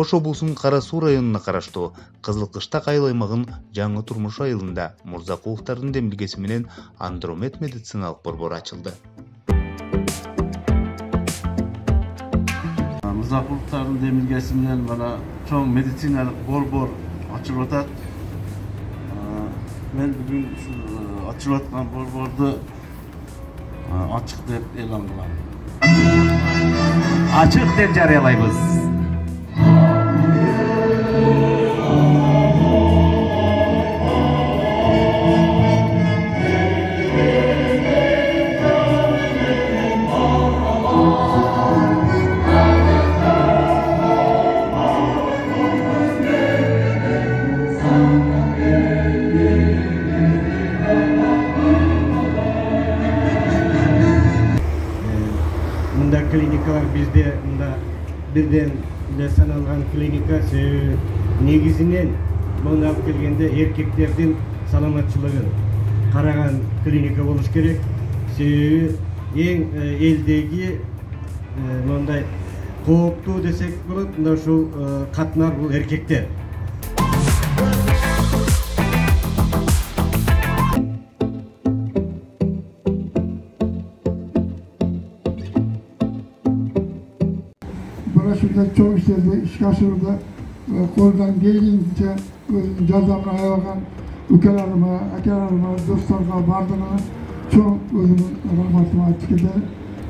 Ош облусунун Кара Суу районуна караштуу Кызылкыштак айыл аймагынын Жаңы Турмуш айылында Мурзакуловдордун демилгеси менен Андромед медициналык борбору ачылды. Мурзакуловдордун демилгеси менен бана чоң медициналык борбор ачылып атат. Мен бүгүн ачылып аткан борборду ачык деп элан кылам. Ачык деп жарыялайбыз. Мында клиникалар bizde мында birden саналган клиника негизинен мына алып келгенде эркектердин саламатчылыгын караган клиника болуш керек. Себеби эң элдеги мындай кооптуу десек болот, мында ушул катнар бул эркектер. Şurada çok işlerde, iş karşılığında koldan geldiğince cazamına ayarlayan ülkelerime, akalarıma, dostlarıma, bardığına çok özümün rahmetime açık eder.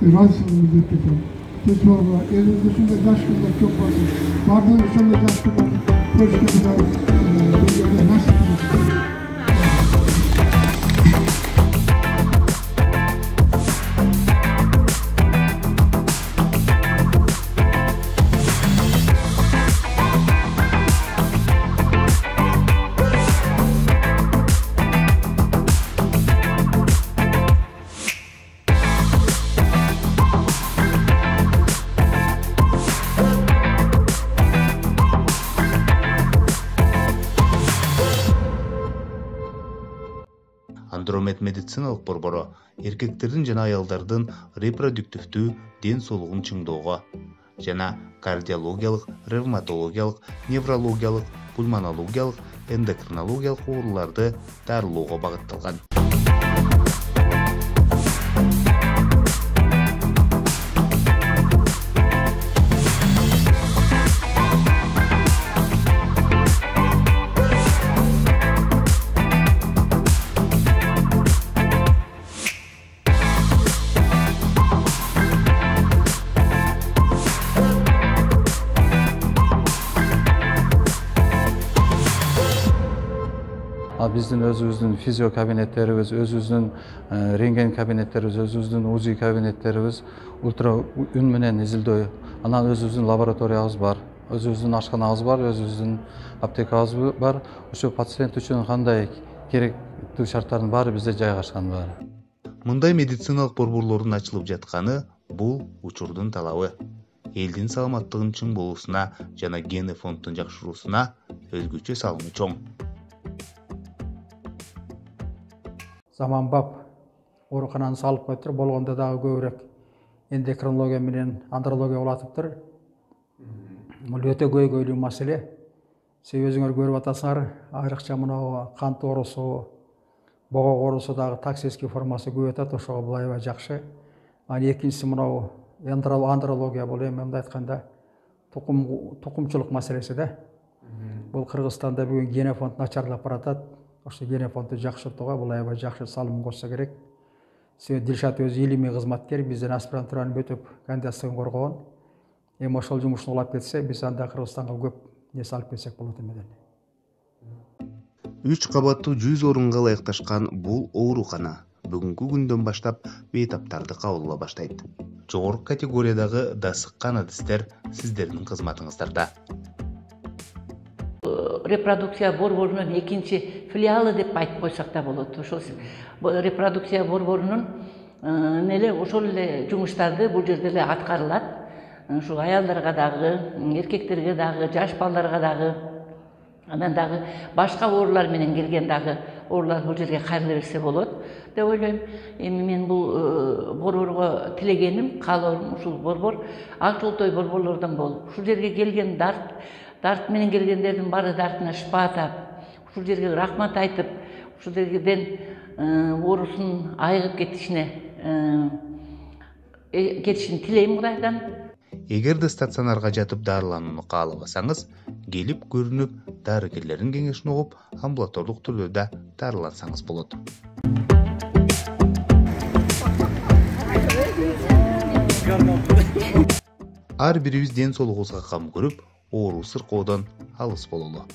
Razısızlığımı zirketiyorum. Teşekkür ederim. Elimizde şunda yaş kızlar çok fazla. Bardığın şunda yaş kızlar, projelerinde nasıl kızlar? Андромед медициналык борбору эркектердин жана аялдардын репродуктивдүү ден соолугун чыңдоого жана кардиологиялык, ревматологиялык, неврологиялык, пульмонологиялык, эндокринологиялык ооруларды дарылоого багытталган. Биздин өзүбүздүн физио кабинеттерибиз, өзүбүздүн рентген кабинеттерибиз, өзүбүздүн УЗИ кабинеттерибиз ультра үн менен изилдөө, анан өзүбүздүн лабораториябыз бар, өзүбүздүн ашканабыз бар, өзүбүздүн аптекабыз бар. Ошо пациент үчүн кандай керектүү шарттардын баары бизде жайгашкан баары. Мындай медициналык борборлордун ачылып жатканы бул учурдун талабы. Элдин саламаттыгынын чың болуусуна жана гене фондун жакшыруусуна өзгөчө салымы чоң. Заманбап оорукананы салып коюптур, болгондо дагы көбүрөөк эндокринология менен андрология улатыптыр. Бул өтө көйгөйлүү маселе. Себеби өзүңөр көрүп атасыңар, айрыкча мына кант оорусу, богок оорусу дагы токсический формасы көп атат, ошого бул аябай жакшы. Анан экинчиси мына андрология, бул эми мындай айтканда тукумчулук маселеси да. Бул Кыргызстанда бүгүн генофонд начарлап баратат. Ошо генофонду жакшыртууга бул аябай жакшы салым кошсо керек. Себеби Дилшат өзү илимий кызматкер, бизден аспирантураны бүтүп кандидатскын коргон. Эми ошол жумушун улап кетсе, биз анда Кыргызстанга көп нерсе алып келсек болот эмеден. 3 кабаттуу 100 орунга ылайыкташкан бул оорукана бүгүнкү күндөн баштап бейтаптарды кабылла баштайт. Жогорку категориядагы да сыккан адистер сиздердин кызматыңыздарда. Репродукция борборунун экинчи филиалы деп айтып койсок да болот. Ошол репродукция борборунун ошол эле жумуштарды бул жерде эле аткарылат. Ушу аялдарга дагы, эркектерге дагы, жаш балдарга дагы, анан дагы башка оорулар менен келген дагы оорулар бул жерге кайрыла берсе болот. деп ойлойм. Эми мен бул борборго тилегеним, каалоорум ушул борбор ак жолтой борборлордон болуп, ушул жерге келген дарт менен келгендердин баары дартына шыпа таап, ушул жерге рахмат айтып, ушул жерден оорусун айыгып кетишин тилейм Кудайдан. Эгерде стационарга жатып дарыланууну каалабасаңыз, келип көрүнүп, дарыгерлердин кеңешин угуп, амбулаторлук түрдө да дарылансаңыз болот. Ар бирибиз ден соолугубузга кам көрүп, оору сыркоодон алыс бололу.